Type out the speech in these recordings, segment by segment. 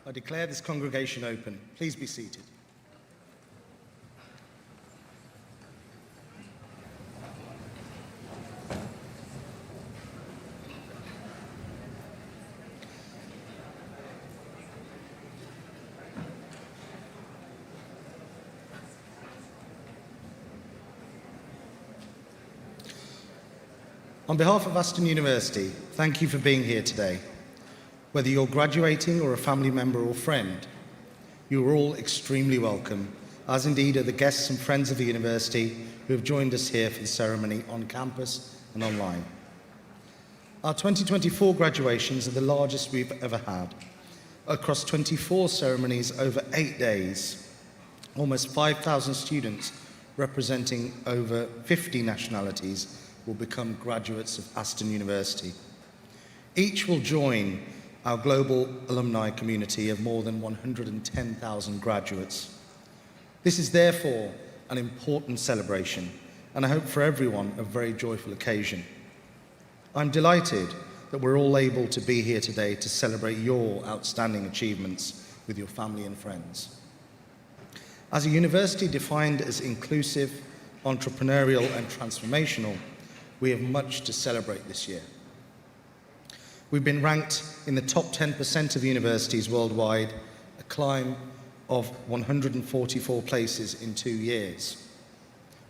I declare this congregation open. Please be seated. On behalf of Aston University, thank you for being here today. Whether you're graduating or a family member or friend, you are all extremely welcome, as indeed are the guests and friends of the university who have joined us here for the ceremony on campus and online. Our 2024 graduations are the largest we've ever had. Across 24 ceremonies over 8 days, almost 5,000 students representing over 50 nationalities will become graduates of Aston University. Each will join our global alumni community of more than 110,000 graduates. This is therefore an important celebration, and I hope for everyone a very joyful occasion. I'm delighted that we're all able to be here today to celebrate your outstanding achievements with your family and friends. As a university defined as inclusive, entrepreneurial, and transformational, we have much to celebrate this year. We've been ranked in the top 10% of universities worldwide, a climb of 144 places in 2 years.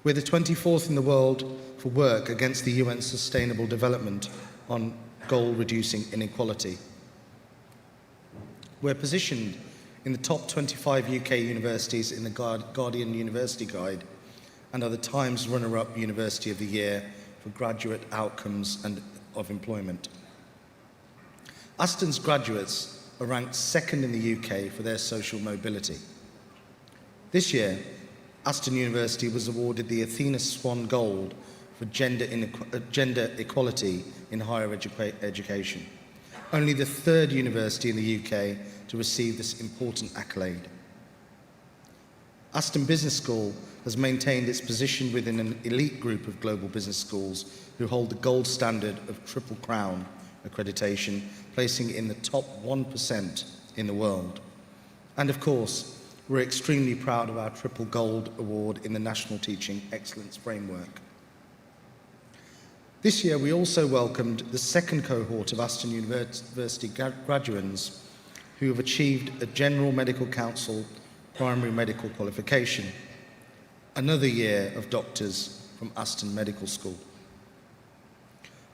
We're the 24th in the world for work against the UN Sustainable Development on goal reducing inequality. We're positioned in the top 25 UK universities in the Guardian University Guide and are the Times runner-up University of the Year for graduate outcomes and of employment. Aston's graduates are ranked second in the UK for their social mobility. This year, Aston University was awarded the Athena Swan Gold for gender equality in higher education, only the third university in the UK to receive this important accolade. Aston Business School has maintained its position within an elite group of global business schools who hold the gold standard of Triple Crown accreditation, placing it in the top 1% in the world. And of course, we're extremely proud of our Triple Gold Award in the National Teaching Excellence Framework. This year, we also welcomed the second cohort of Aston University graduands who have achieved a General Medical Council primary medical qualification, another year of doctors from Aston Medical School.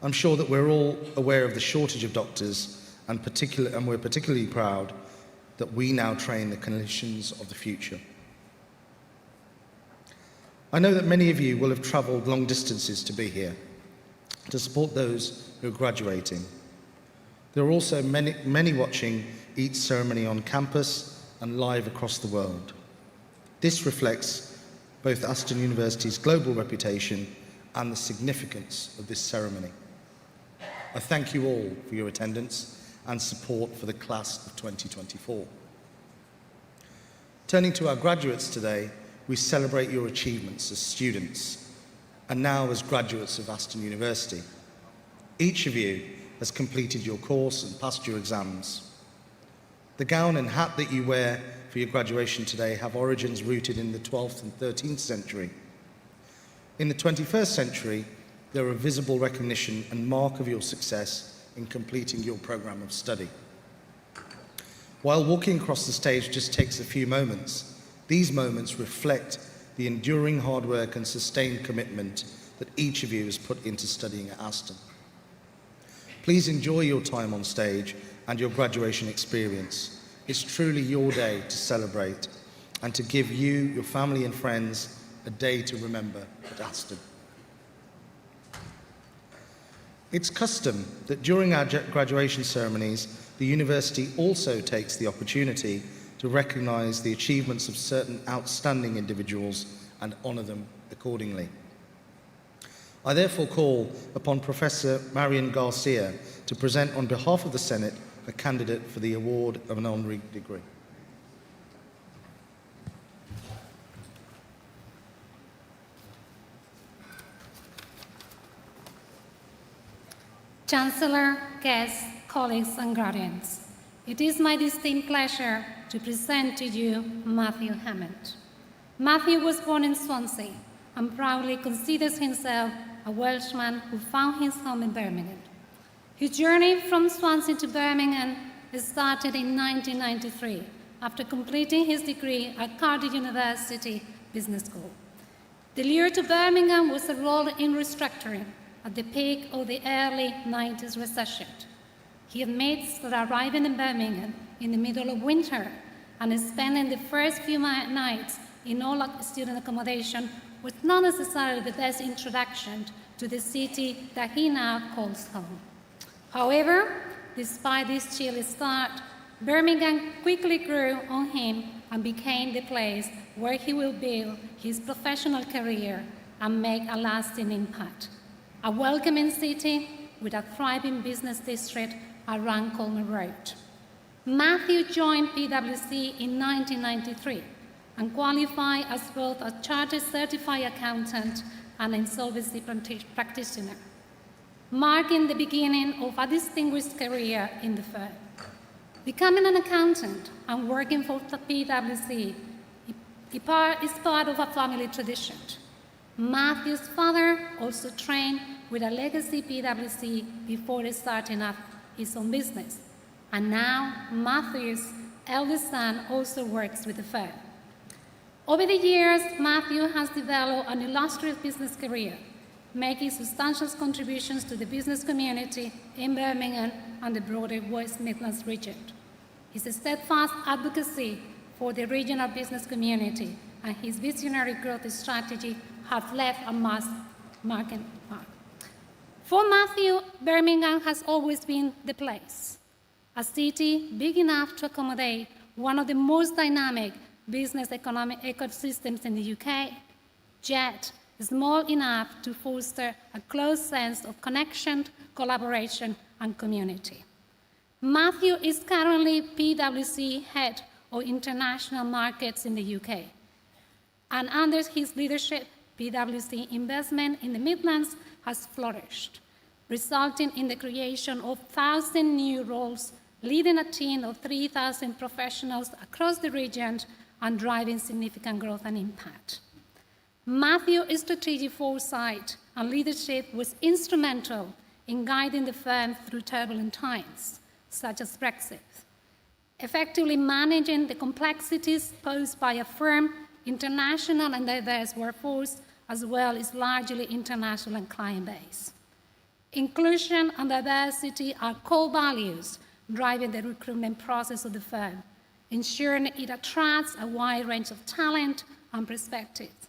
I'm sure that we're all aware of the shortage of doctors, and we're particularly proud that we now train the clinicians of the future. I know that many of you will have travelled long distances to be here, to support those who are graduating. There are also many watching each ceremony on campus and live across the world. This reflects both Aston University's global reputation and the significance of this ceremony. I thank you all for your attendance and support for the class of 2024. Turning to our graduates today, we celebrate your achievements as students and now as graduates of Aston University. Each of you has completed your course and passed your exams. The gown and hat that you wear for your graduation today have origins rooted in the 12th and 13th century. In the 21st century, they're a visible recognition and mark of your success in completing your program of study. While walking across the stage just takes a few moments, these moments reflect the enduring hard work and sustained commitment that each of you has put into studying at Aston. Please enjoy your time on stage and your graduation experience. It's truly your day to celebrate and to give you, your family and friends, a day to remember at Aston. It's custom that during our graduation ceremonies, the university also takes the opportunity to recognise the achievements of certain outstanding individuals and honour them accordingly. I therefore call upon Professor Marian Garcia to present on behalf of the Senate a candidate for the award of an honorary degree. Chancellor, guests, colleagues and guardians, It is my distinct pleasure to present to you Matthew Hammond. Matthew was born in Swansea and proudly considers himself a Welshman who found his home in Birmingham. His journey from Swansea to Birmingham started in 1993 after completing his degree at Cardiff University Business School. The lure to Birmingham was a role in restructuring at the peak of the early 90s recession. He admits that arriving in Birmingham in the middle of winter and spending the first few nights in all student accommodation was not necessarily the best introduction to the city that he now calls home. However, despite this chilly start, Birmingham quickly grew on him and became the place where he will build his professional career and make a lasting impact. A welcoming city with a thriving business district around Coleman Road. Matthew joined PwC in 1993 and qualified as both a chartered certified accountant and insolvency practitioner, marking the beginning of a distinguished career in the firm. Becoming an accountant and working for PwC is part of a family tradition. Matthew's father also trained with a legacy PwC before starting up his own business. And now Matthew's eldest son also works with the firm. Over the years, Matthew has developed an illustrious business career, making substantial contributions to the business community in Birmingham and the broader West Midlands region. His steadfast advocacy for the regional business community and his visionary growth strategy have left a mark. For Matthew, Birmingham has always been the place, a city big enough to accommodate one of the most dynamic business economic ecosystems in the UK, yet small enough to foster a close sense of connection, collaboration, and community. Matthew is currently PwC Head of International Markets in the UK, and under his leadership, PwC investment in the Midlands has flourished, resulting in the creation of 1,000 new roles, leading a team of 3,000 professionals across the region and driving significant growth and impact. Matthew's strategic foresight and leadership was instrumental in guiding the firm through turbulent times, such as Brexit, effectively managing the complexities posed by a firm, international and diverse workforce, as well as largely international and client base. Inclusion and diversity are core values driving the recruitment process of the firm, ensuring it attracts a wide range of talent and perspectives.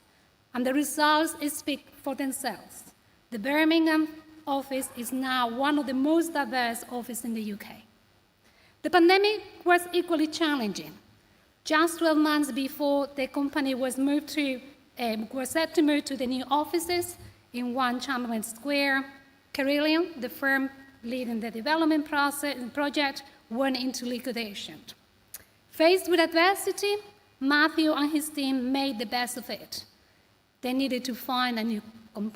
And the results speak for themselves. The Birmingham office is now one of the most diverse offices in the UK. The pandemic was equally challenging. Just 12 months before the company was set to move to the new offices in 1 Chamberlain Square, Carillion, the firm leading the development project, went into liquidation. Faced with adversity, Matthew and his team made the best of it. They needed to find a new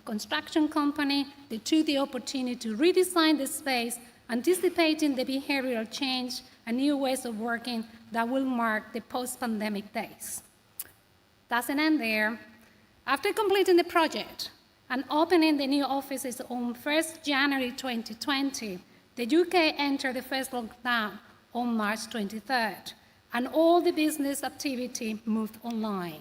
construction company. They took the opportunity to redesign the space, anticipating the behavioral change and new ways of working that will mark the post-pandemic days. Doesn't end there. After completing the project and opening the new offices on 1st January 2020, the UK entered the first lockdown on March 23rd, and all the business activity moved online.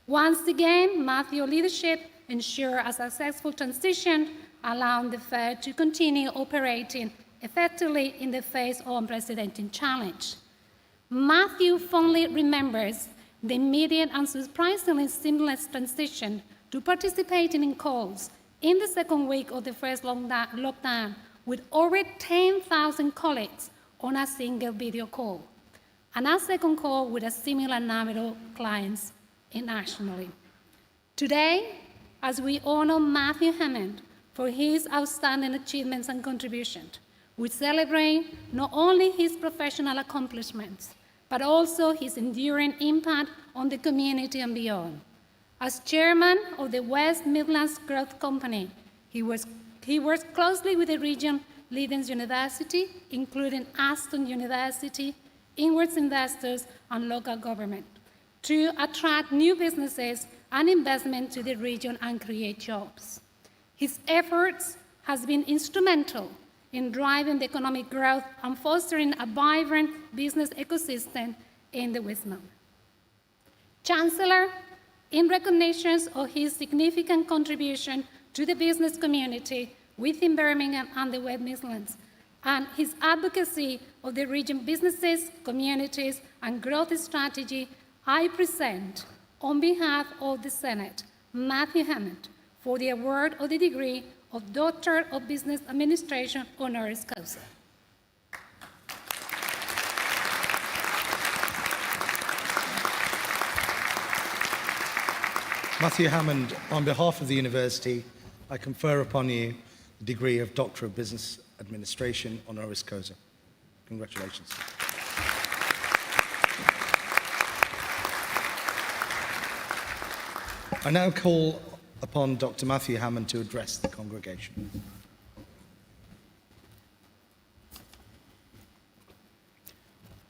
Once again, Matthew's leadership ensured a successful transition, allowing the firm to continue operating effectively in the face of unprecedented challenge. Matthew fondly remembers the immediate and surprisingly seamless transition to participating in calls in the second week of the first lockdown with over 10,000 colleagues on a single video call, and a second call with a similar number of clients internationally. Today, as we honor Matthew Hammond for his outstanding achievements and contributions, we celebrate not only his professional accomplishments, but also his enduring impact on the community and beyond. As chairman of the West Midlands Growth Company, he was he works closely with the region leading university, including Aston University, inwards investors, and local government, to attract new businesses and investment to the region and create jobs. His efforts has been instrumental in driving the economic growth and fostering a vibrant business ecosystem in the West Midlands. Chancellor, in recognition of his significant contribution to the business community within Birmingham and the West Midlands, and his advocacy of the region businesses, communities, and growth strategy, I present, on behalf of the Senate, Matthew Hammond, for the award of the degree of Doctor of Business Administration honoris causa. Matthew Hammond, on behalf of the university, I confer upon you the degree of Doctor of Business Administration honoris causa. Congratulations. I now call upon Dr. Matthew Hammond to address the congregation.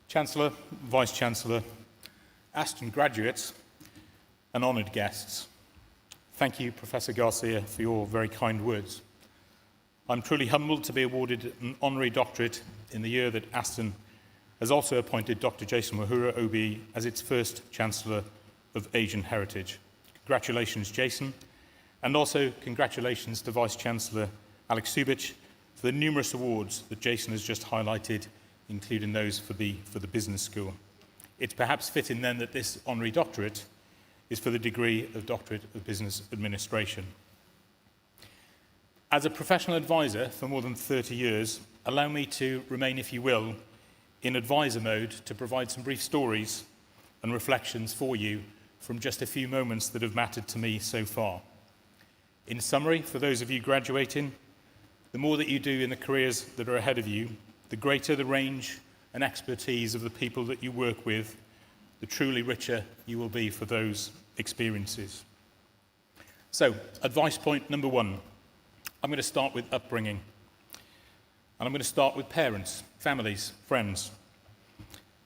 Chancellor, Vice-Chancellor, Aston graduates, and honoured guests, thank you, Professor Garcia, for your very kind words. I'm truly humbled to be awarded an honorary doctorate in the year that Aston has also appointed Dr. Jason Wahura, OBE, as its first Chancellor of Asian Heritage. Congratulations, Jason, and also congratulations to Vice-Chancellor Alex Subich for the numerous awards that Jason has just highlighted, including those for the Business School. It's perhaps fitting then that this honorary doctorate is for the degree of Doctorate of Business Administration. As a professional advisor for more than 30 years, allow me to remain, if you will, in advisor mode to provide some brief stories and reflections for you from just a few moments that have mattered to me so far. In summary, for those of you graduating, the more that you do in the careers that are ahead of you, the greater the range and expertise of the people that you work with, the truly richer you will be for those experiences. So, advice point number one. I'm going to start with upbringing. And I'm going to start with parents, families, friends.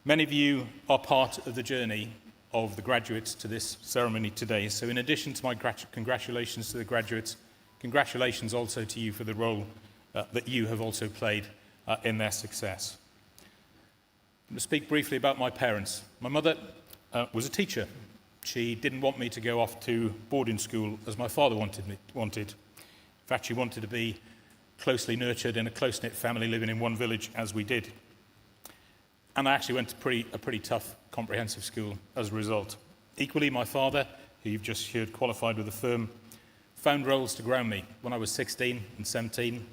Many of you are part of the journey of the graduates to this ceremony today. So in addition to my congratulations to the graduates, congratulations also to you for the role that you have also played in their success. I'm going to speak briefly about my parents. My mother was a teacher. She didn't want me to go off to boarding school as my father wanted. In fact, she wanted to be closely nurtured in a close-knit family living in one village as we did. And I actually went to a pretty tough comprehensive school as a result. Equally, my father, who you've just heard qualified with the firm, found roles to ground me. When I was 16 and 17,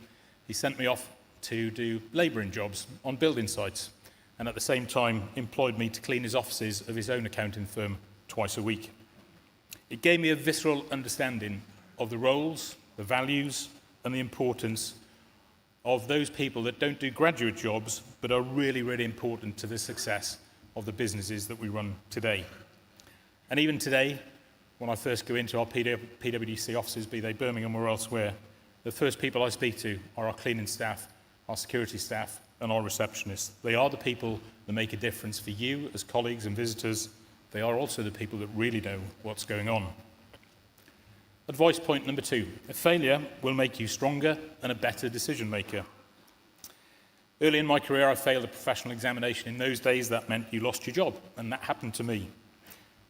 he sent me off to do labouring jobs on building sites, and at the same time employed me to clean his offices of his own accounting firm twice a week. It gave me a visceral understanding of the roles, the values, and the importance of those people that don't do graduate jobs but are really, really important to the success of the businesses that we run today. And even today, when I first go into our PwC offices, be they Birmingham or elsewhere, the first people I speak to are our cleaning staff, our security staff, and our receptionists. They are the people that make a difference for you as colleagues and visitors. They are also the people that really know what's going on. Advice point number two, a failure will make you stronger and a better decision maker. Early in my career, I failed a professional examination. In those days, that meant you lost your job, and that happened to me.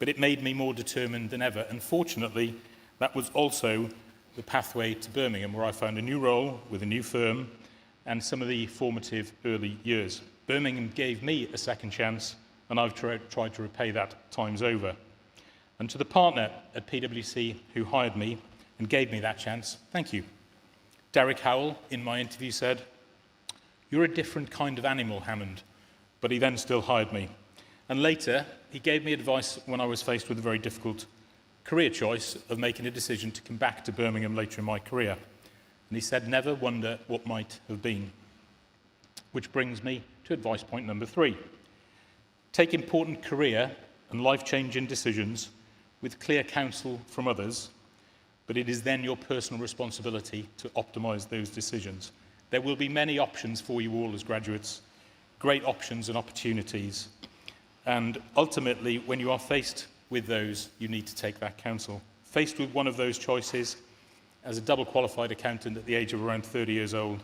But it made me more determined than ever, and fortunately, that was also the pathway to Birmingham, where I found a new role with a new firm and some of the formative early years. Birmingham gave me a second chance, and I've tried to repay that times over. And to the partner at PwC who hired me and gave me that chance, thank you. Derek Howell, in my interview, said, "You're a different kind of animal, Hammond," but he then still hired me. And later, he gave me advice when I was faced with a very difficult career choice of making a decision to come back to Birmingham later in my career. And he said, "Never wonder what might have been." Which brings me to advice point number three. Take important career and life-changing decisions with clear counsel from others, but it is then your personal responsibility to optimise those decisions. There will be many options for you all as graduates, great options and opportunities, and ultimately, when you are faced with those, you need to take that counsel. Faced with one of those choices, as a double qualified accountant at the age of around 30 years old,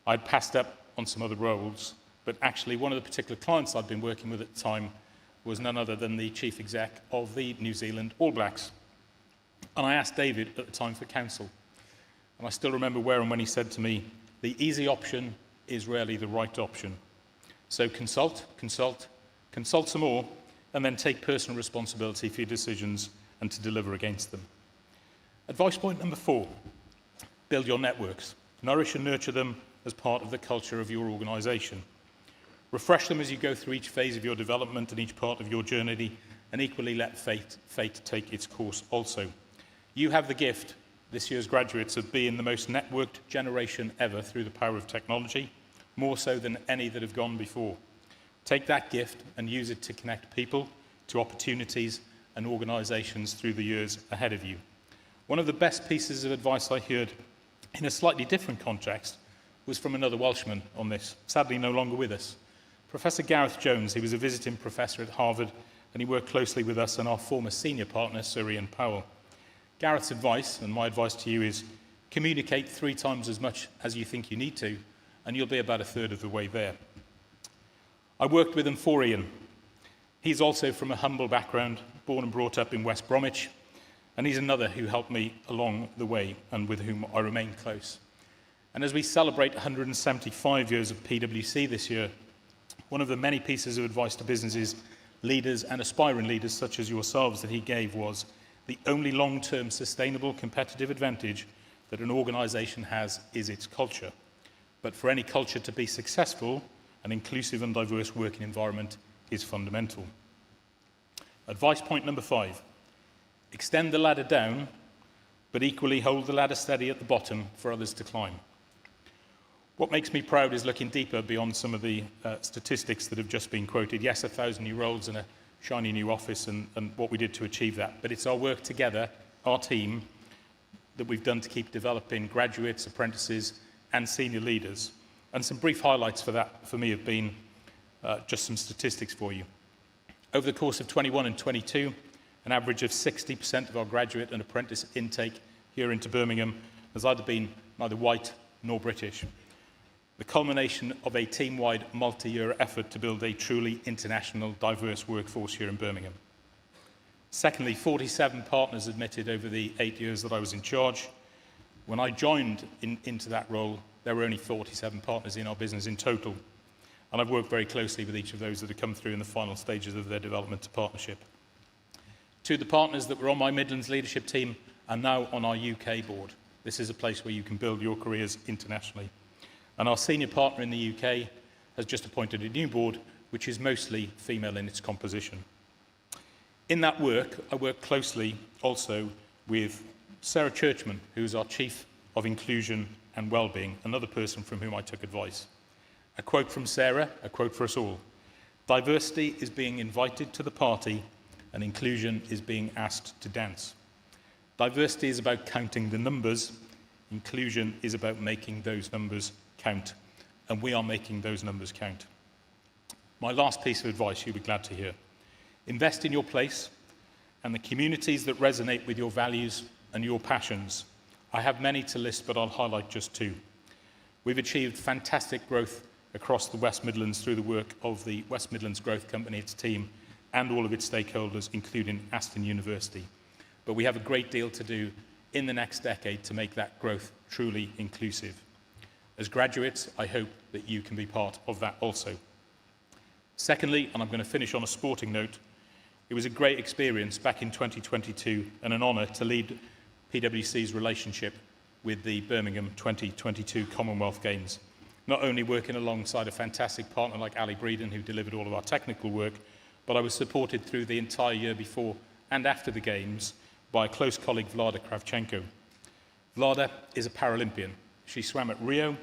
I'd passed up on some other roles, but actually one of the particular clients I'd been working with at the time was none other than the chief exec of the New Zealand All Blacks. And I asked David at the time for counsel. And I still remember where and when he said to me, the easy option is rarely the right option. So consult some more, and then take personal responsibility for your decisions and to deliver against them. Advice point number 4, build your networks. Nourish and nurture them as part of the culture of your organisation. Refresh them as you go through each phase of your development and each part of your journey, and equally let fate take its course also. You have the gift, this year's graduates, of being the most networked generation ever through the power of technology, more so than any that have gone before. Take that gift and use it to connect people to opportunities and organisations through the years ahead of you. One of the best pieces of advice I heard in a slightly different context was from another Welshman on this, sadly no longer with us. Professor Gareth Jones. He was a visiting professor at Harvard, and he worked closely with us and our former senior partner, Sir Ian Powell. Gareth's advice, and my advice to you, is communicate 3 times as much as you think you need to, and you'll be about a third of the way there. I worked with him for Ian. He's also from a humble background, born and brought up in West Bromwich, and he's another who helped me along the way and with whom I remain close. And as we celebrate 175 years of PwC this year, one of the many pieces of advice to businesses, leaders and aspiring leaders such as yourselves that he gave was, the only long-term sustainable competitive advantage that an organisation has is its culture. But for any culture to be successful, an inclusive and diverse working environment is fundamental. Advice point number 5, extend the ladder down, but equally hold the ladder steady at the bottom for others to climb. What makes me proud is looking deeper beyond some of the statistics that have just been quoted. Yes, 1,000 new roles and a shiny new office and what we did to achieve that. But it's our work together, our team, that we've done to keep developing graduates, apprentices, and senior leaders. And some brief highlights for that, for me, have been just some statistics for you. Over the course of 21 and 22, an average of 60% of our graduate and apprentice intake here into Birmingham has either been neither white nor British. The culmination of a team-wide multi-year effort to build a truly international, diverse workforce here in Birmingham. Secondly, 47 partners admitted over the 8 years that I was in charge. When I joined into that role, there were only 47 partners in our business in total. And I've worked very closely with each of those that have come through in the final stages of their development to partnership. 2 of the partners that were on my Midlands leadership team are now on our UK board. This is a place where you can build your careers internationally. And our senior partner in the UK has just appointed a new board, which is mostly female in its composition. In that work, I work closely also with Sarah Churchman, who's our Chief of Inclusion and Wellbeing, another person from whom I took advice. A quote from Sarah, a quote for us all. Diversity is being invited to the party, and inclusion is being asked to dance. Diversity is about counting the numbers. Inclusion is about making those numbers count, and we are making those numbers count. My last piece of advice you'll be glad to hear. Invest in your place and the communities that resonate with your values and your passions. I have many to list, but I'll highlight just 2. We've achieved fantastic growth across the West Midlands through the work of the West Midlands Growth Company, its team, and all of its stakeholders, including Aston University. But we have a great deal to do in the next decade to make that growth truly inclusive. As graduates, I hope that you can be part of that also. Secondly, and I'm going to finish on a sporting note, it was a great experience back in 2022 and an honour to lead PwC's relationship with the Birmingham 2022 Commonwealth Games. Not only working alongside a fantastic partner like Ali Breeden, who delivered all of our technical work, but I was supported through the entire year before and after the Games by a close colleague, Vlada Kravchenko. Vlada is a Paralympian. She swam at Rio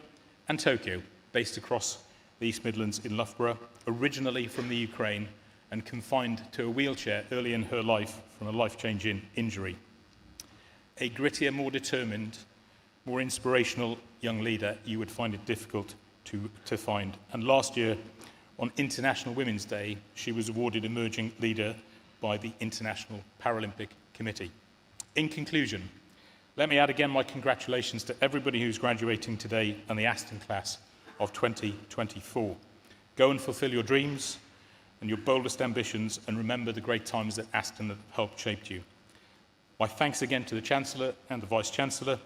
and Tokyo, based across the East Midlands in Loughborough, originally from the Ukraine and confined to a wheelchair early in her life from a life-changing injury. a grittier, more determined, more inspirational young leader you would find it difficult to find. And last year, on International Women's Day, she was awarded Emerging Leader by the International Paralympic Committee. In conclusion, let me add again my congratulations to everybody who's graduating today and the Aston class of 2024. Go and fulfill your dreams and your boldest ambitions, and remember the great times that Aston have helped shape you. My thanks again to the Chancellor and the Vice-Chancellor.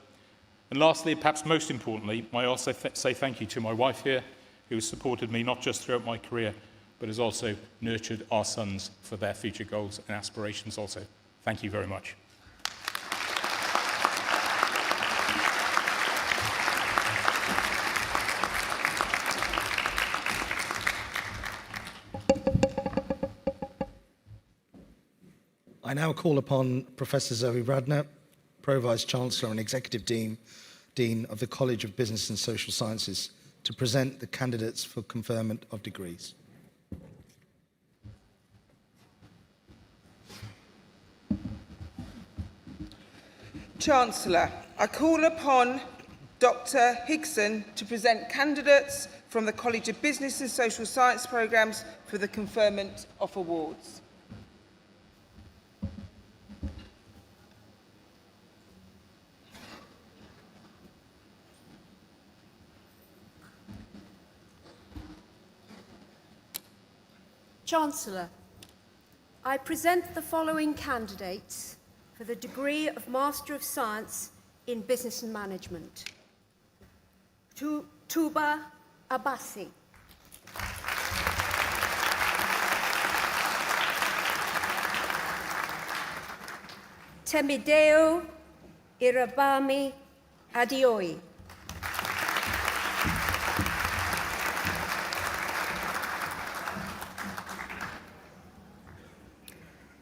And lastly, perhaps most importantly, I also say thank you to my wife here, who has supported me not just throughout my career, but has also nurtured our sons for their future goals and aspirations also. Thank you very much. I now call upon Professor Zoe Radner, Pro-Vice-Chancellor and Executive Dean of the College of Business and Social Sciences, to present the candidates for conferment of degrees. Chancellor, I call upon Dr. Higson to present candidates from the College of Business and Social Science programmes for the conferment of awards. Chancellor, I present the following candidates for the degree of Master of Science in Business and Management. Tuba Abbasi. Temideo Irabami Adioi.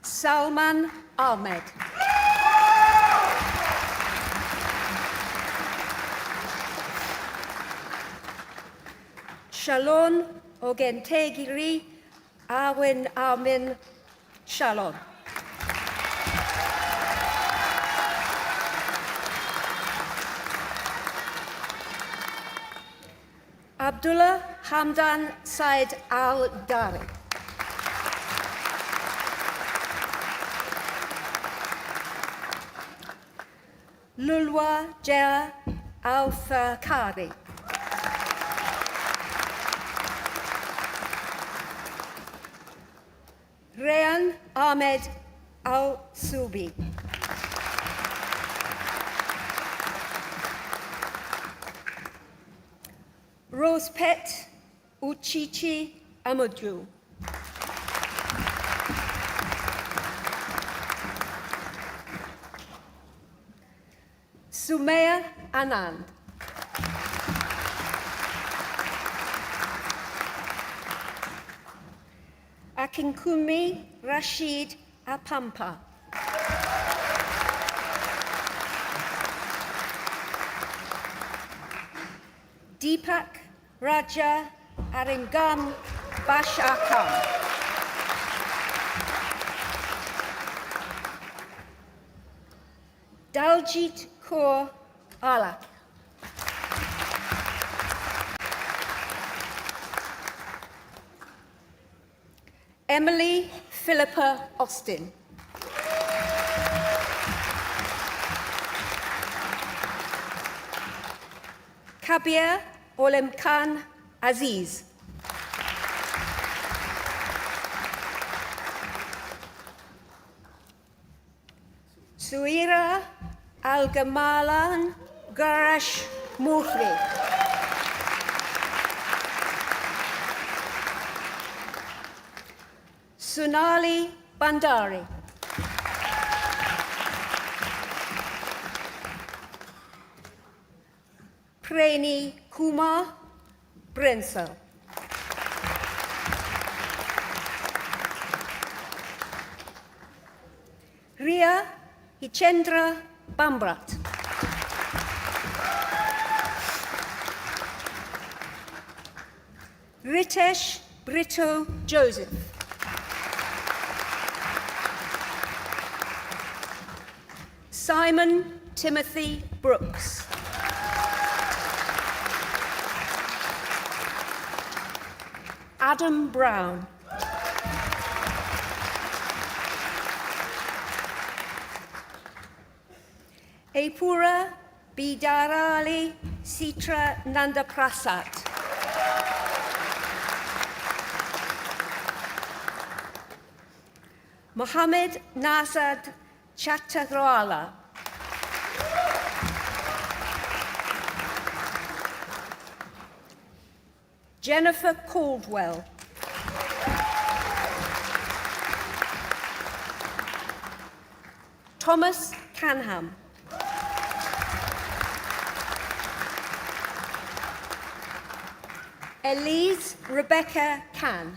Salman Ahmed. Shalon Ogentegiri Awen Amin Shalon. Abdullah Hamdan Said Al-Dari. Lulwa Jaya Al-Fakari. Rayan Ahmed Al-Subi. Rosepet Uchichi Amudu. Sumaya Anand. Akinkumi Rashid Apampa. Deepak Raja Aringam Bashakam. Daljit Kaur Alak. Emily Philippa Austin. Kabir Olem Khan Aziz. Suira Al-Gamalan Garash Mufri. Sunali Bandari. Preni Kumar Brinsel. Ria Hichendra Bambrat. Ritesh Brito Joseph. Simon Timothy Brooks. Adam Brown. Epura Bidarali Sitra Nandaprasad. Mohammed Nazad Chattagrala. Jennifer Caldwell. Thomas Canham. Elise Rebecca Can.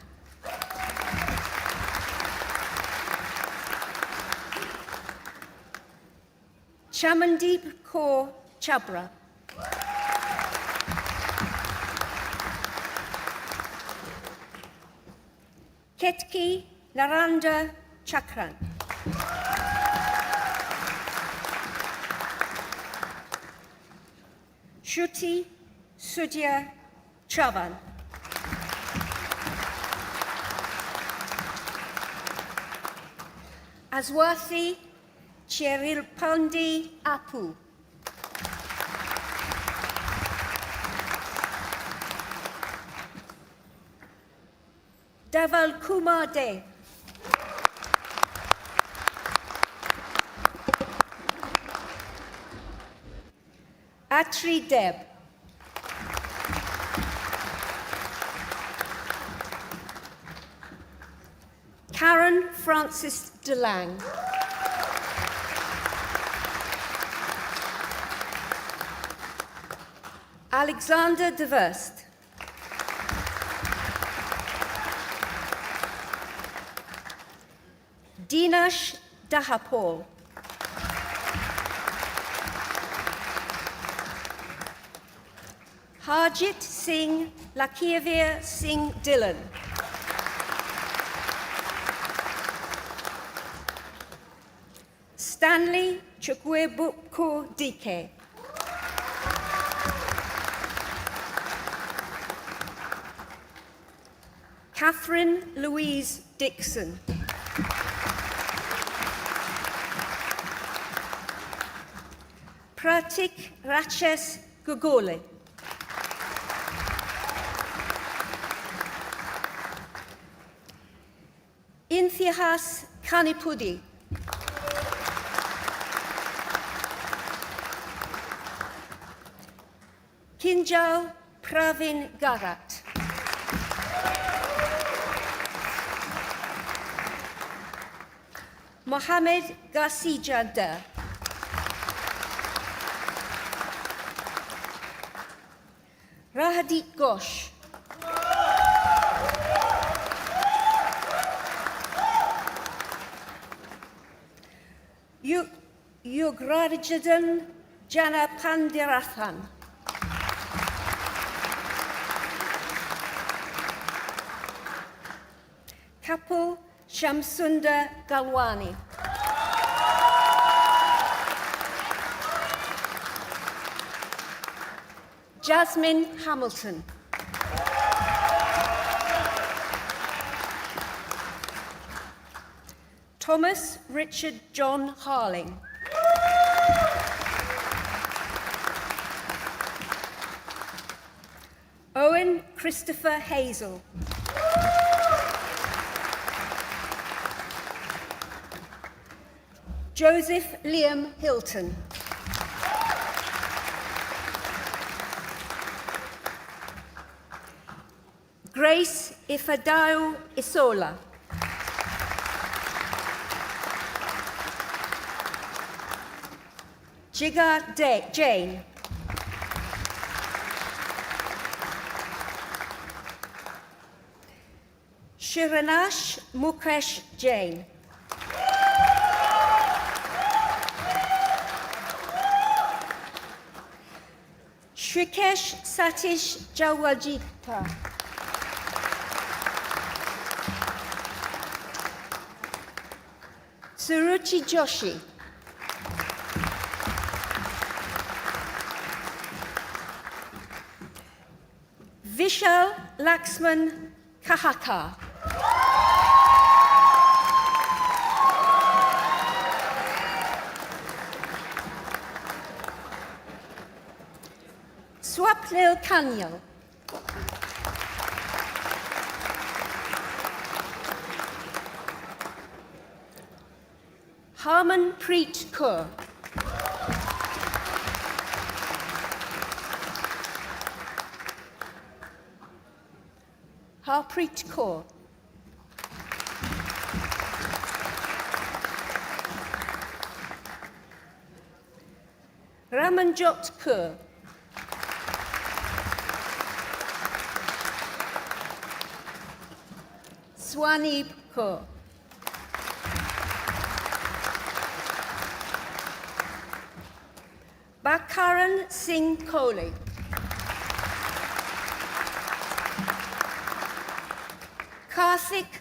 Chamandeep Kaur Chabra. Ketki Naranda Chakran. Shruti Sudhya Chavan. Aswathi Cherilpandi Apu. Daval Kumar Dev. Atri Deb. Karen Francis DeLang. Alexander De Verst. Dinash Dahapal. Harjit Singh Lakivir Singh Dillon. Stanley Chukwuebuku Dike. Catherine Louise Dixon. Pratik Raches Gugole. Intihas Kanipudi. Kinjal Pravin Garat. Mohammed Gasijada. Rahadit Ghosh. Yugrarajadan Jana Pandirathan. Kapil Shamsunda Galwani. Jasmine Hamilton. Thomas Richard John Harling. Owen Christopher Hazel. Joseph Liam Hilton. Grace Ifadao Isola. Jigar Jane. Shiranash Mukesh Jain. Shrikesh Satish Jawajita. Suruchi Joshi. Vishal Laxman Kahaka. Swapnil Kanyal. Harman Preet Kaur. Harpreet Kaur. Ramanjot Kaur. Swanib Kaur. Bakaran Singh Kohli. Karthik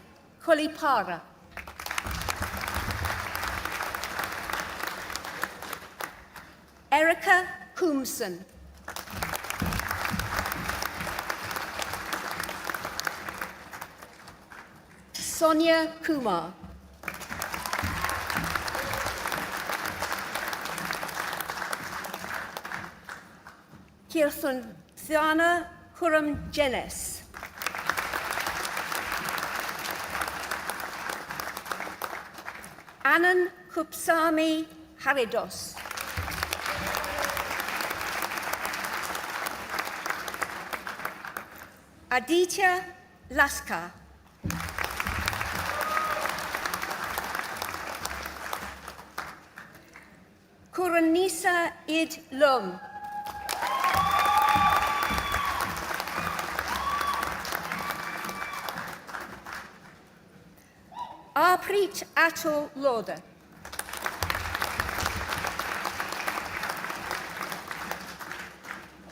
Kolipara. Erica Coomson. Sonia Kumar. Kirthun Thiana Kuram Jenes. Anand Kupsami Haridos. Aditya Laskar. Kuranisa Id Lum. Arpreet Atul Loda.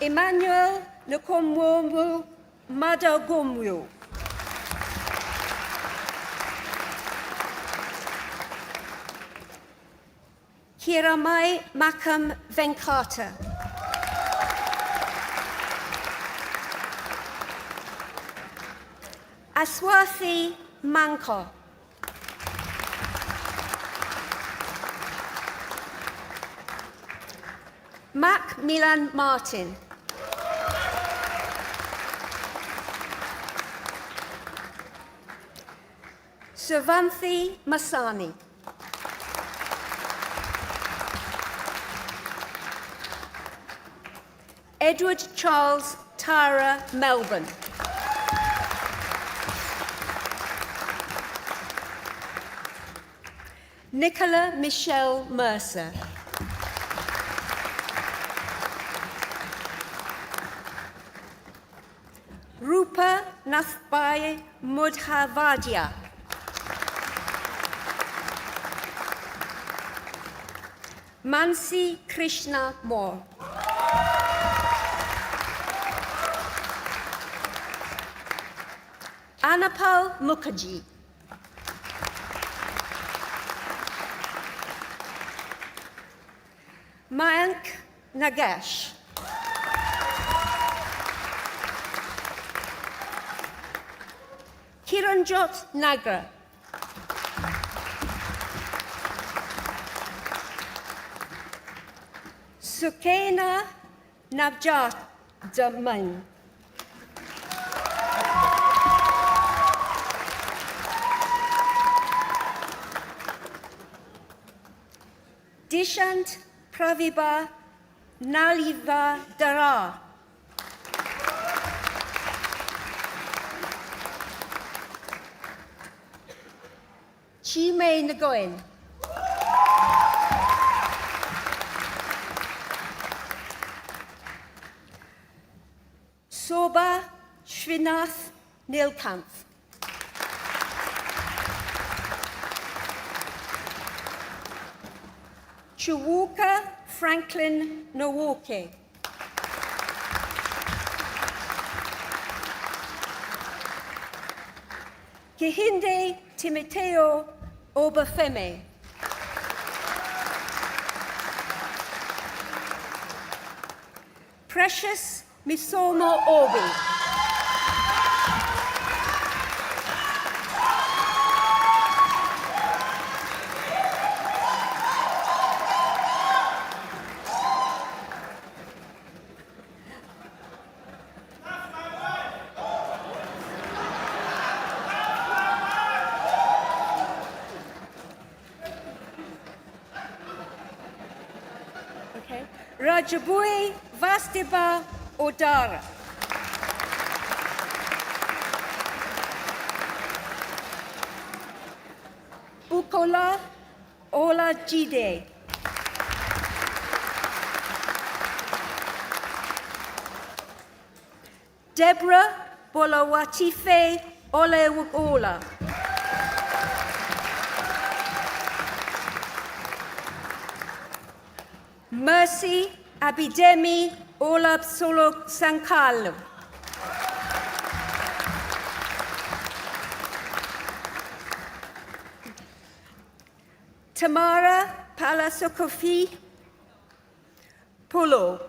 Emmanuel Nkomwomu Madagomwu. Kiramai Makam Venkata. Aswathi Manko. Mac Milan Martin. Savanthi Masani. Edward Charles Tara Melbourne. Nicola Michelle Mercer. Rupa Nathbai Mudhavadia. Mansi Krishna Moore. Anapal Mukherjee. Mayank Nagesh. Kiranjot Nagra. Sukena Navjat Daman. Dishant Praviba Naliva Dara. Chime Ngoyen. Soba Srinath Nilkampf. Chiwuka Franklin Nowoke. Kehinde Timoteo Obafeme. Precious Misomo Obi. Rajabui Vastiba Odara. Bukola Ola Jide. Deborah Bolawatife Olewogola. Mercy Abidemi Olab Solo Sankalo. Tamara Palasokofi Polo.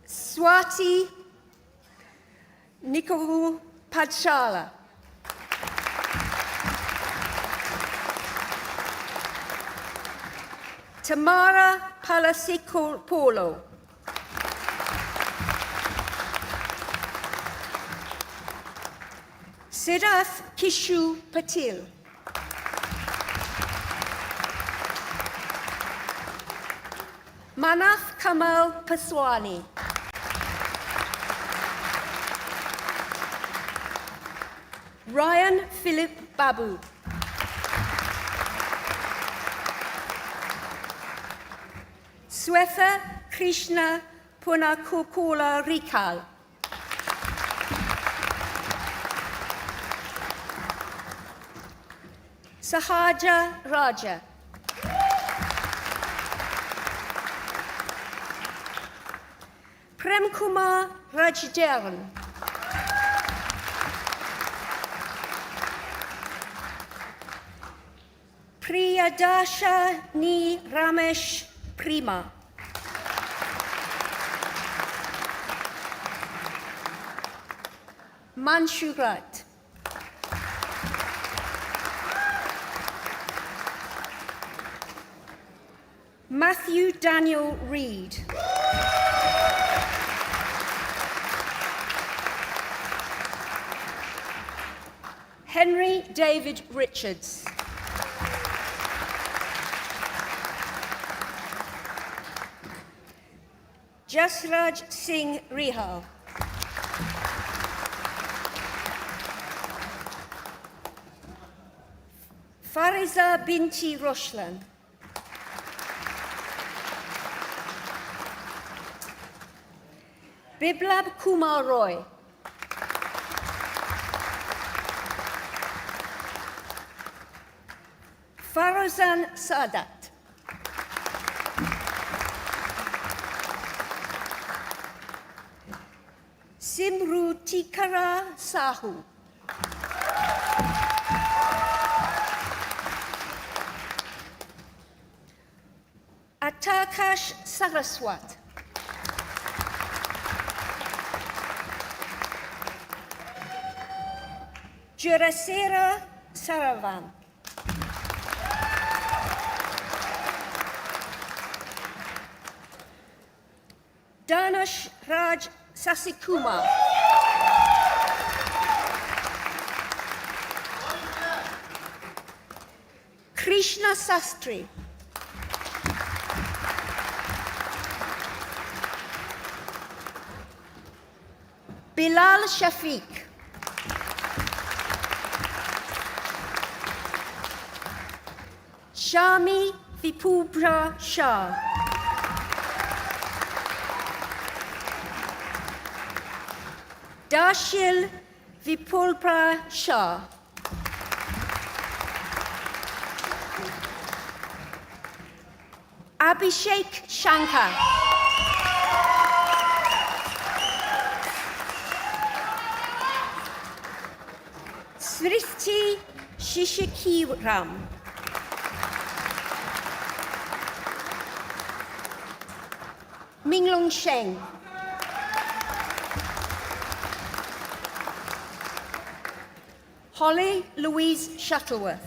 Swati Nikohu Padshala. Tamara Palasiko Polo. Siddharth Kishu Patil. Manav Kamal Paswani. Ryan Philip Babu. Swetha Krishna Punakokola Rikal. Sahaja Raja. Premkumar Rajjaran. Priyadasha Ni Ramesh Prima. Manshurat. Matthew Daniel Reed. Henry David Richards. Jasraj Singh Rihal. Fariza Binti Roshlan. Biplab Kumar Roy. Farazan Sadat. Simrutikara Sahu. Atakash Saraswat. Jurasera Saravan. Danash Raj Sasikumar. Krishna Sastri. Bilal Shafiq. Shami Vipubra Shah. Dashil Vipulpra Shah. Abhishek Shankar. Srishti Shishikiram. Minglong Sheng. Holly Louise Shuttleworth.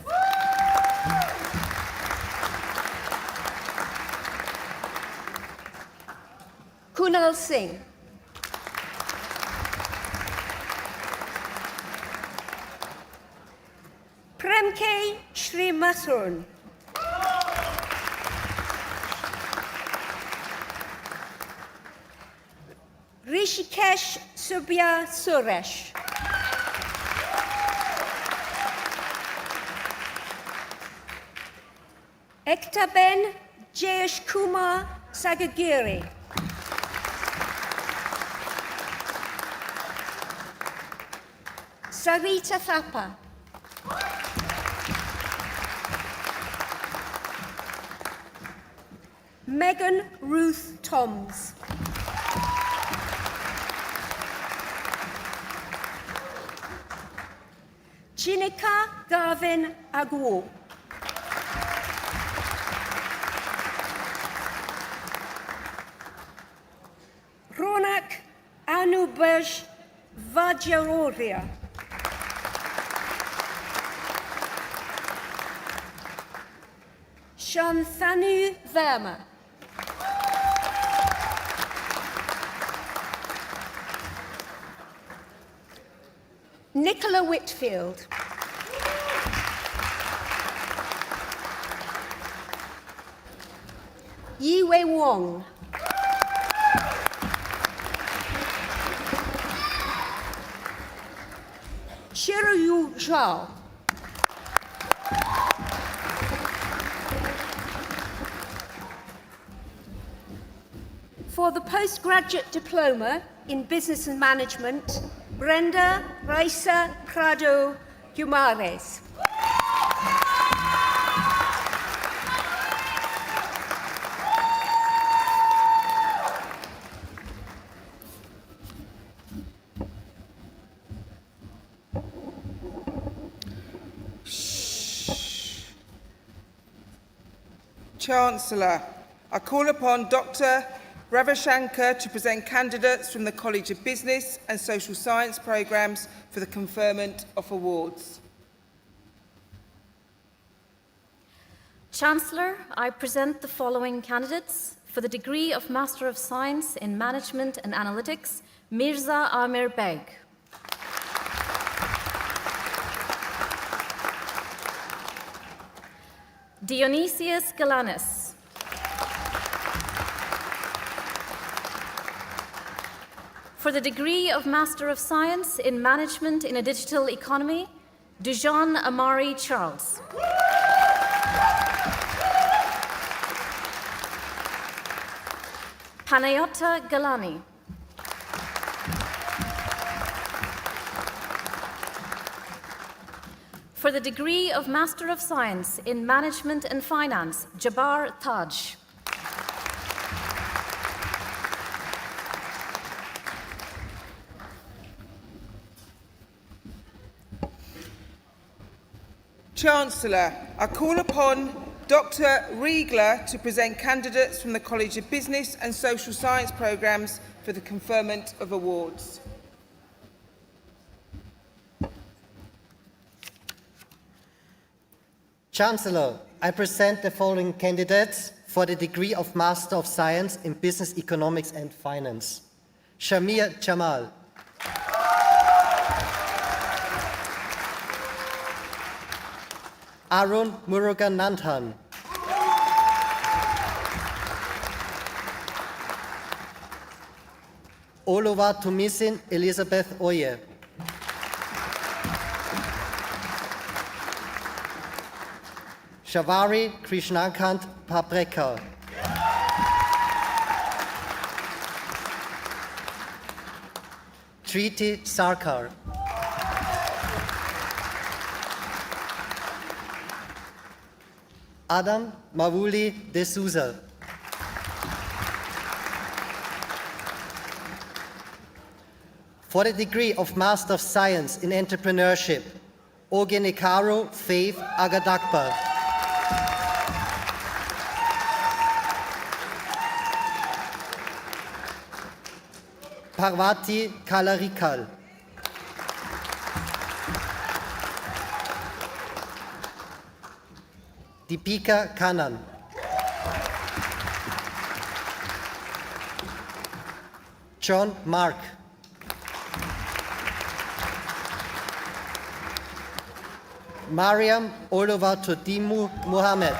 Kunal Singh. Premke Srimasurn. Rishikesh Subya Suresh. Ektaben Jayesh Kumar Sagagiri. Sarita Thapa. Megan Ruth Toms. Chinika Garvin Aguo. Ronak Anubaj Vajraroria. Shantanu Verma. Nicola Whitfield. Yiwei Wong. Shiryu Zhao. For the postgraduate diploma in Business and Management, Brenda Raisa Prado Gumares. Chancellor, I call upon Dr. Ravashankar to present candidates from the College of Business and Social Science programmes for the conferment of awards. Chancellor, I present the following candidates for the degree of Master of Science in Management and Analytics, Mirza Amir Beg. Dionysius Galanis. For the degree of Master of Science in Management in a Digital Economy, Dujan Amari Charles. Panayota Galani. For the degree of Master of Science in Management and Finance, Jabbar Taj. Chancellor, I call upon Dr. Riegler to present candidates from the College of Business and Social Science programmes for the conferment of awards. Chancellor, I present the following candidates for the degree of Master of Science in Business Economics and Finance. Shamir Jamal. Arun Murugananthan. Oluwatomisin Elizabeth Oye. Shavari Krishnakant Papreka. Triti Sarkar. Adam Mavuli de Souza. For the degree of Master of Science in Entrepreneurship, Ogenekaro Faith Agadakpa. Parvati Kalarikal. Deepika Kannan. John Mark. Mariam Oluwatodimu Mohammed.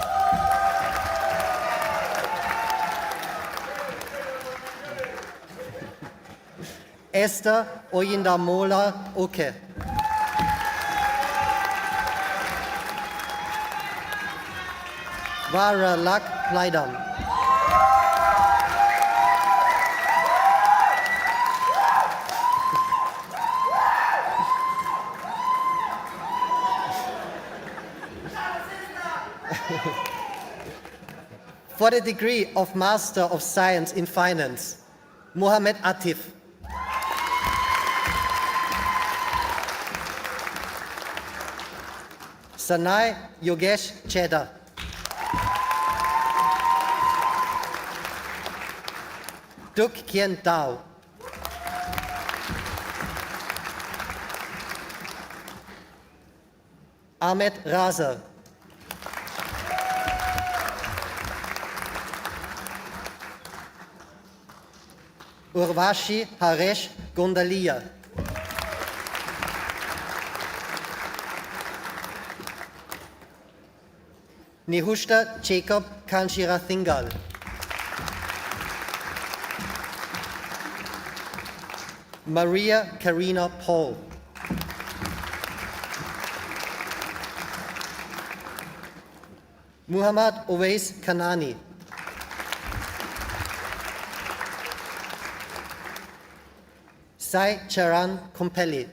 Esther Oyindamola Oke. Varalak Plaidam. For the degree of Master of Science in Finance, Mohammed Atif. Sanai Yogesh Cheda. Duk Kien Dao. Ahmed Raza. Urvashi Haresh Gondalia. Nihushta Jacob Kanshira Thingal. Maria Karina Paul. Muhammad Owais Kanani. Sai Charan Kompelli.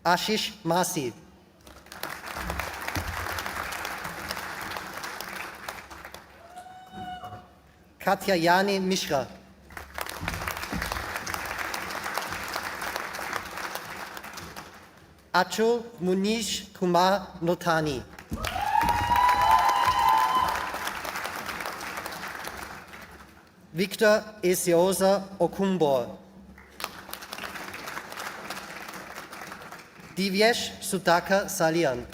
Ashish Masi. Katyayani Mishra. Achul Munish Kumar Notani. Victor Esiosa Okumbor. Divyesh Sudhakar Salian.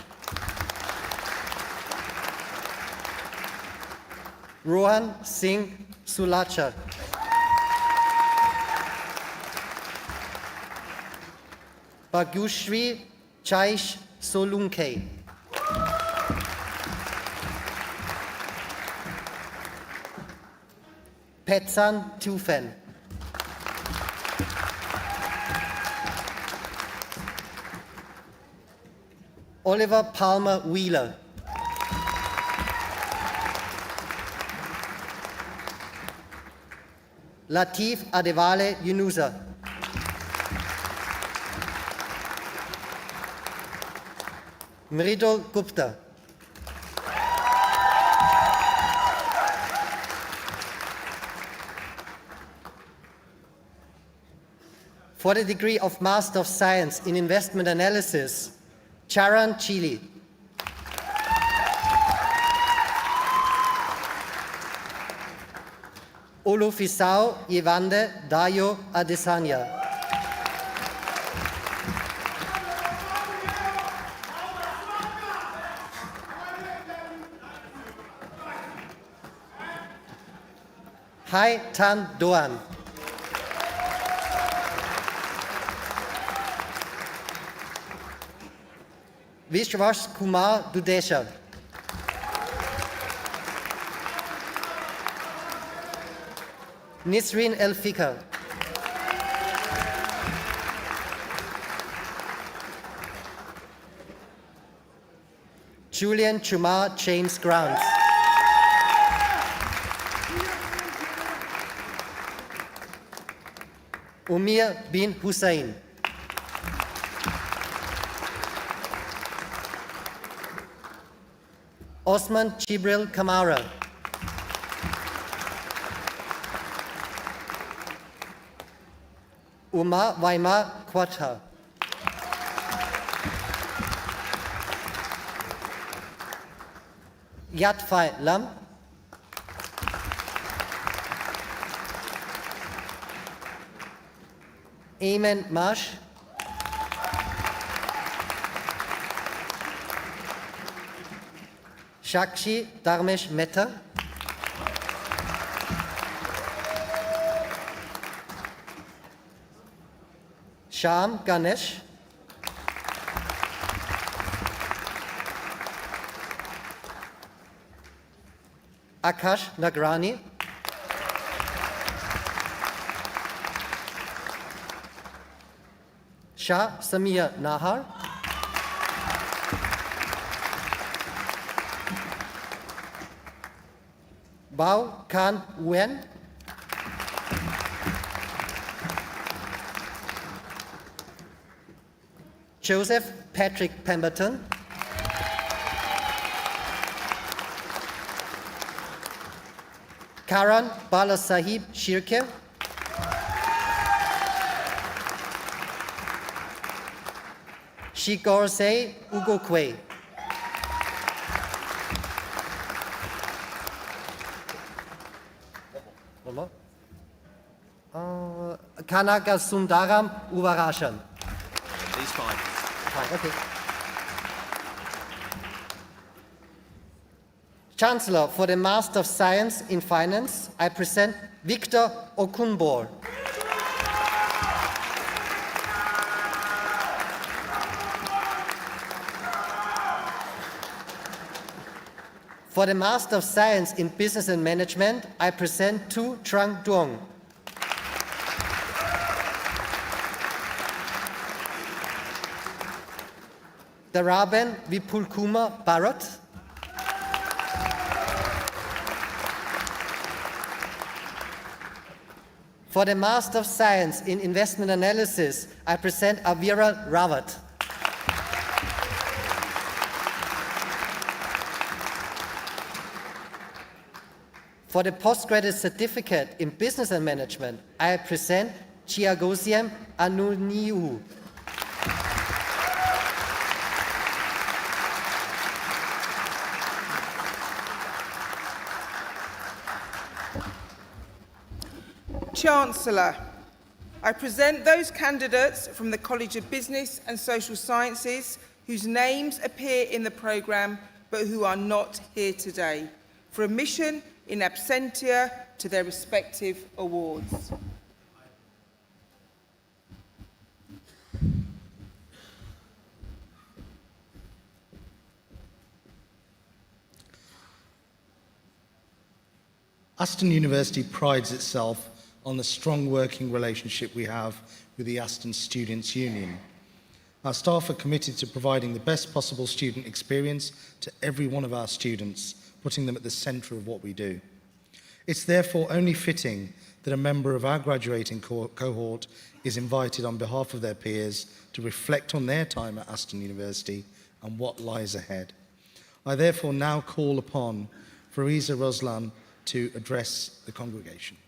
Rohan Singh Sulachar. Bhagyushri Chaish Solunke. Petsan Tufen. Oliver Palmer Wheeler. Latif Adewale Yunusa. Mridul Gupta. For the degree of Master of Science in Investment Analysis, Charan Chili. Olufisao Yevande Dayo Adesanya. Hai Tan Doan. Vishwas Kumar Dudesha. Nisrin Elfika. Julian Chumar James Grant. Umir bin Hussein. Osman Chibril Kamara. Umar Waimar Quatta. Yatfai Lam. Amen Marsh. Shakshi Dharmesh Mehta. Sham Ganesh. Akash Nagrani. Shah Samir Nahar. Bao Khan Nguyen. Joseph Patrick Pemberton. Karan Balasahib Shirke. Shigorsei Ugokwe. Kanaka Sundaram Uvarashan. These five. Fine, okay. Chancellor for the Master of Science in Finance, I present Victor Okunbor. For the Master of Science in Business and Management, I present Tu Trang Duong. Daraben Vipulkumar Bharat. For the Master of Science in Investment Analysis, I present Avira Rawat. For the Postgraduate Certificate in Business and Management, I present Chiagosiam Anuniu. Chancellor, I present those candidates from the College of Business and Social Sciences whose names appear in the programme but who are not here today for admission in absentia to their respective awards. Aston University prides itself on the strong working relationship we have with the Aston Students' Union. Our staff are committed to providing the best possible student experience to every one of our students, putting them at the centre of what we do. It's therefore only fitting that a member of our graduating cohort is invited on behalf of their peers to reflect on their time at Aston University and what lies ahead. I therefore now call upon Fariza Roslan to address the congregation.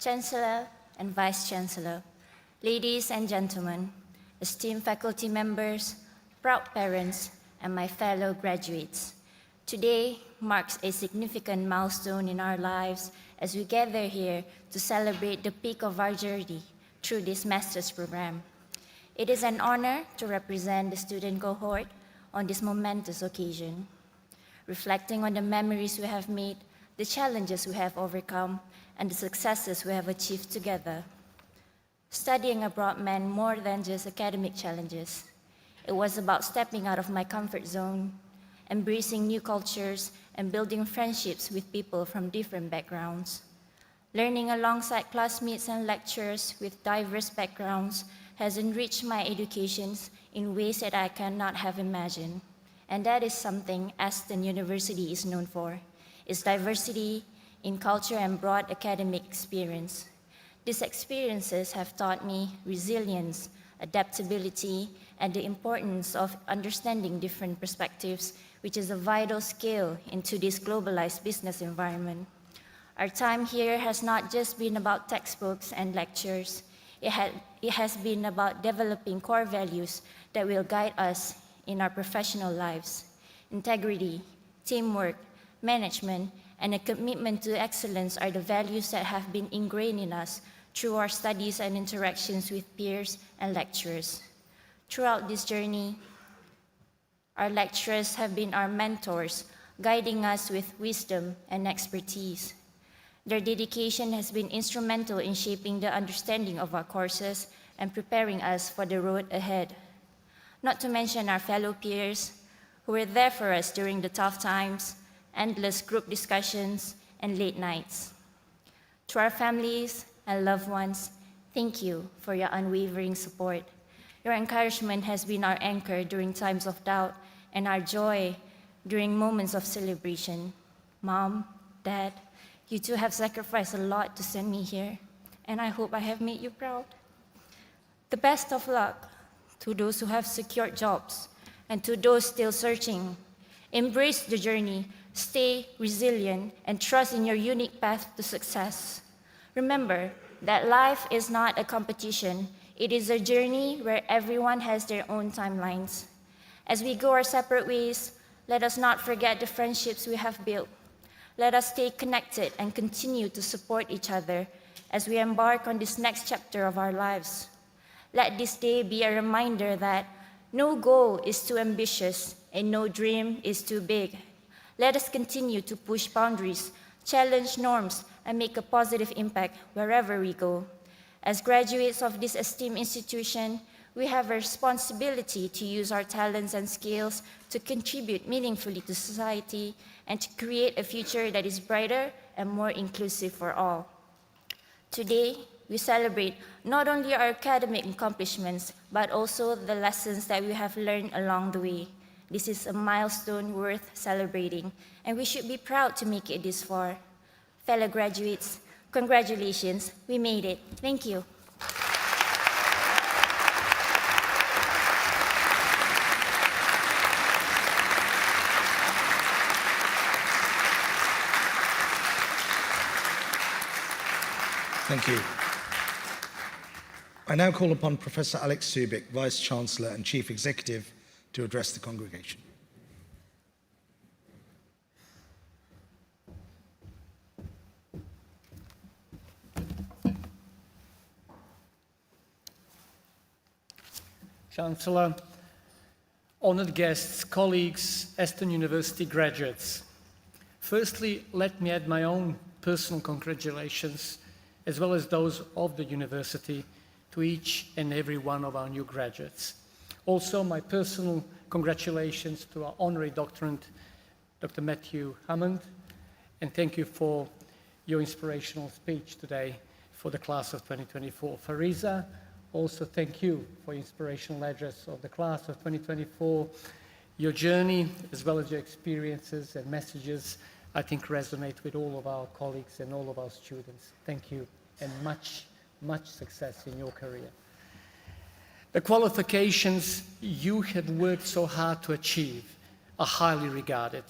Chancellor and Vice-Chancellor, ladies and gentlemen, esteemed faculty members, proud parents, and my fellow graduates. Today marks a significant milestone in our lives as we gather here to celebrate the peak of our journey through this master's program. It is an honor to represent the student cohort on this momentous occasion, reflecting on the memories we have made, the challenges we have overcome, and the successes we have achieved together. Studying abroad meant more than just academic challenges. It was about stepping out of my comfort zone, embracing new cultures, and building friendships with people from different backgrounds. Learning alongside classmates and lecturers with diverse backgrounds has enriched my educations in ways that I cannot have imagined. And that is something Aston University is known for, its diversity in culture and broad academic experience. These experiences have taught me resilience, adaptability, and the importance of understanding different perspectives, which is a vital skill in today's globalized business environment. Our time here has not just been about textbooks and lectures. It has been about developing core values that will guide us in our professional lives: integrity, teamwork, management, and a commitment to excellence are the values that have been ingrained in us through our studies and interactions with peers and lecturers. Throughout this journey, our lecturers have been our mentors, guiding us with wisdom and expertise. Their dedication has been instrumental in shaping the understanding of our courses and preparing us for the road ahead. Not to mention our fellow peers who were there for us during the tough times, endless group discussions, and late nights. To our families and loved ones, thank you for your unwavering support. Your encouragement has been our anchor during times of doubt and our joy during moments of celebration. Mom, Dad, you two have sacrificed a lot to send me here, and I hope I have made you proud. The best of luck to those who have secured jobs and to those still searching. Embrace the journey, stay resilient, and trust in your unique path to success. Remember that life is not a competition. It is a journey where everyone has their own timelines. As we go our separate ways, let us not forget the friendships we have built. Let us stay connected and continue to support each other as we embark on this next chapter of our lives. Let this day be a reminder that no goal is too ambitious and no dream is too big. Let us continue to push boundaries, challenge norms, and make a positive impact wherever we go. As graduates of this esteemed institution, we have a responsibility to use our talents and skills to contribute meaningfully to society and to create a future that is brighter and more inclusive for all. Today, we celebrate not only our academic accomplishments, but also the lessons that we have learned along the way. This is a milestone worth celebrating, and we should be proud to make it this far. Fellow graduates, congratulations, we made it. Thank you. Thank you. I now call upon Professor Alex Subik, Vice-Chancellor and Chief Executive, to address the congregation. Chancellor, honored guests, colleagues, Aston University graduates. Firstly, let me add my own personal congratulations, as well as those of the university, to each and every one of our new graduates. Also, my personal congratulations to our honorary doctorand, Dr. Matthew Hammond, and thank you for your inspirational speech today for the class of 2024. Fariza, also thank you for your inspirational address of the class of 2024. Your journey, as well as your experiences and messages, I think resonate with all of our colleagues and all of our students. Thank you, and much, much success in your career. The qualifications you have worked so hard to achieve are highly regarded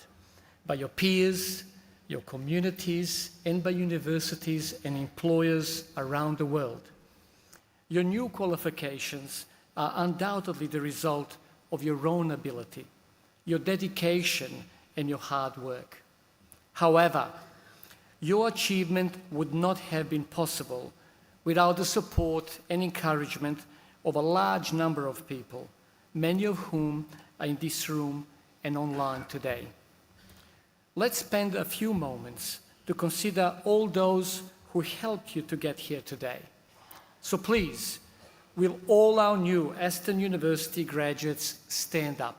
by your peers, your communities, and by universities and employers around the world. Your new qualifications are undoubtedly the result of your own ability, your dedication, and your hard work. However, your achievement would not have been possible without the support and encouragement of a large number of people, many of whom are in this room and online today. Let's spend a few moments to consider all those who helped you to get here today. So please, will all our new Aston University graduates stand up?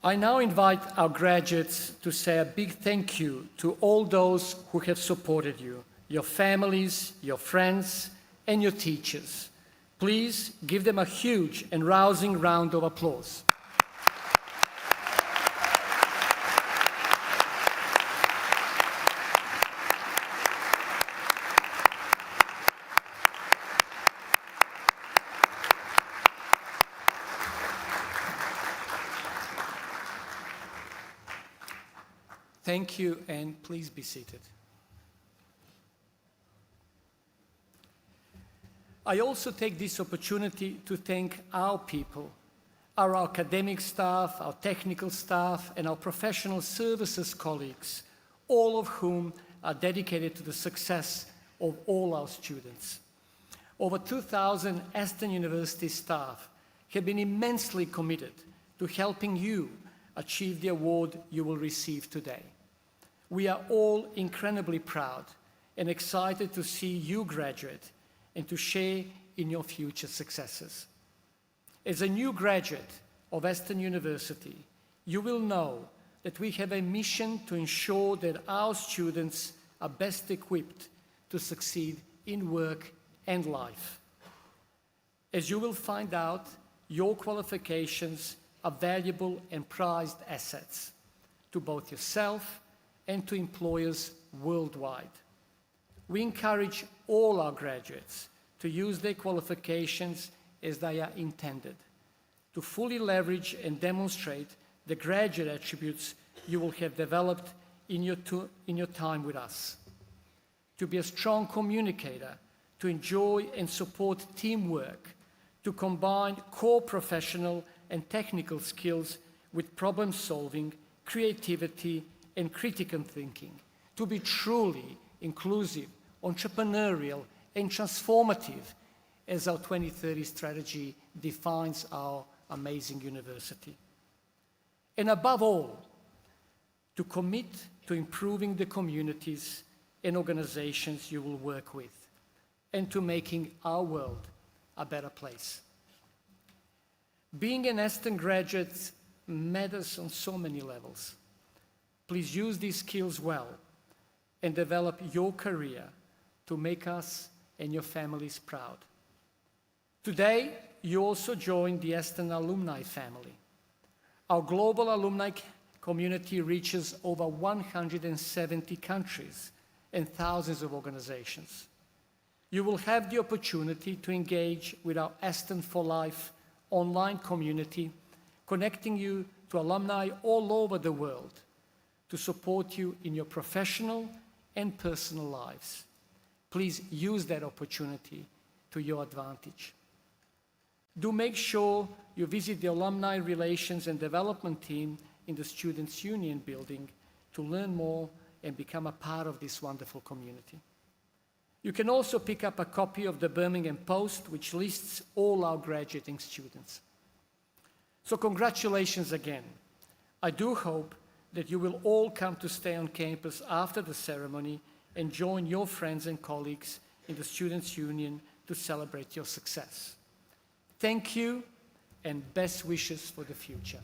I now invite our graduates to say a big thank you to all those who have supported you, your families, your friends, and your teachers. Please give them a huge and rousing round of applause. Thank you, and please be seated. I also take this opportunity to thank our people, our academic staff, our technical staff, and our professional services colleagues, all of whom are dedicated to the success of all our students. Over 2,000 Aston University staff have been immensely committed to helping you achieve the award you will receive today. We are all incredibly proud and excited to see you graduate and to share in your future successes. As a new graduate of Aston University, you will know that we have a mission to ensure that our students are best equipped to succeed in work and life. As you will find out, your qualifications are valuable and prized assets to both yourself and to employers worldwide. We encourage all our graduates to use their qualifications as they are intended, to fully leverage and demonstrate the graduate attributes you will have developed in your time with us, to be a strong communicator, to enjoy and support teamwork, to combine core professional and technical skills with problem solving, creativity, and critical thinking, to be truly inclusive, entrepreneurial, and transformative as our 2030 strategy defines our amazing university. And above all, to commit to improving the communities and organizations you will work with, and to making our world a better place. Being an Aston graduate matters on so many levels. Please use these skills well and develop your career to make us and your families proud. Today, you also join the Aston alumni family. Our global alumni community reaches over 170 countries and thousands of organizations. You will have the opportunity to engage with our Aston for Life online community, connecting you to alumni all over the world to support you in your professional and personal lives. Please use that opportunity to your advantage. Do make sure you visit the Alumni Relations and Development team in the Students' Union building to learn more and become a part of this wonderful community. You can also pick up a copy of the Birmingham Post, which lists all our graduating students. So congratulations again. I do hope that you will all come to stay on campus after the ceremony and join your friends and colleagues in the Students' Union to celebrate your success. Thank you and best wishes for the future.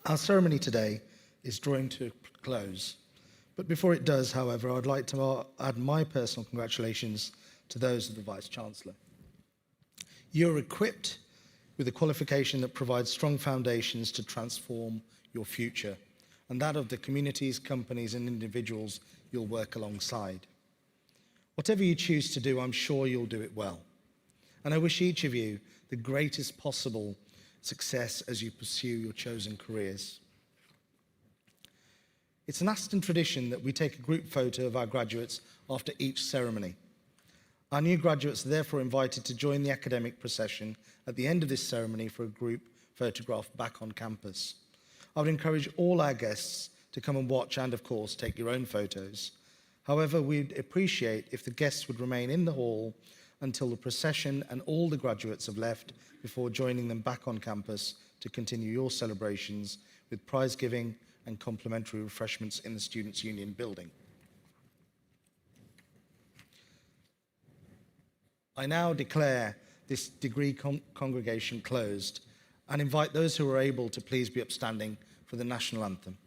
Our ceremony today is drawing to a close. But before it does, however, I'd like to add my personal congratulations to those of the Vice-Chancellor. You're equipped with a qualification that provides strong foundations to transform your future, and that of the communities, companies, and individuals you'll work alongside. Whatever you choose to do, I'm sure you'll do it well. And I wish each of you the greatest possible success as you pursue your chosen careers. It's an Aston tradition that we take a group photo of our graduates after each ceremony. Our new graduates are therefore invited to join the academic procession at the end of this ceremony for a group photograph back on campus. I would encourage all our guests to come and watch and, of course, take your own photos. However, we'd appreciate if the guests would remain in the hall until the procession and all the graduates have left before joining them back on campus to continue your celebrations with prize giving and complimentary refreshments in the Students' Union building. I now declare this degree congregation closed and invite those who are able to please be upstanding for the national anthem.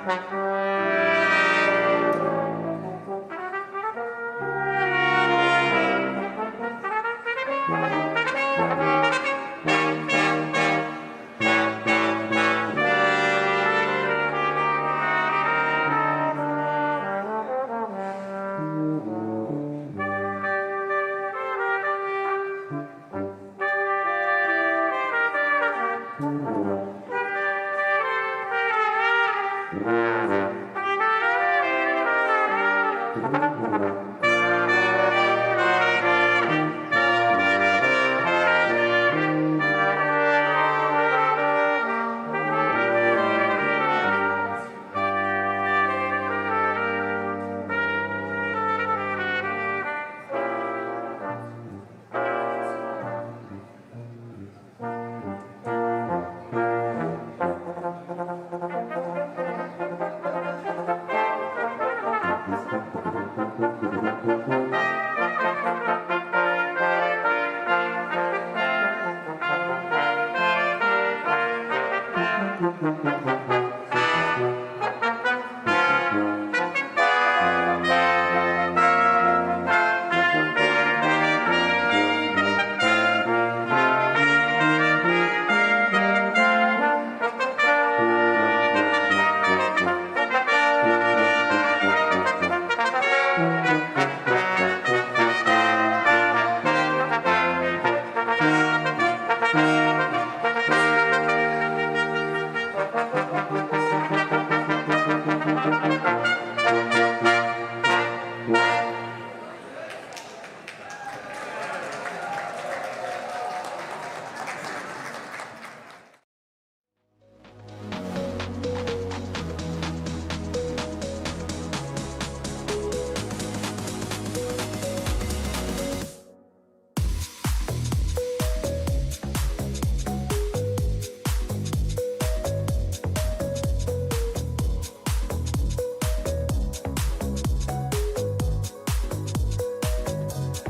Thank you.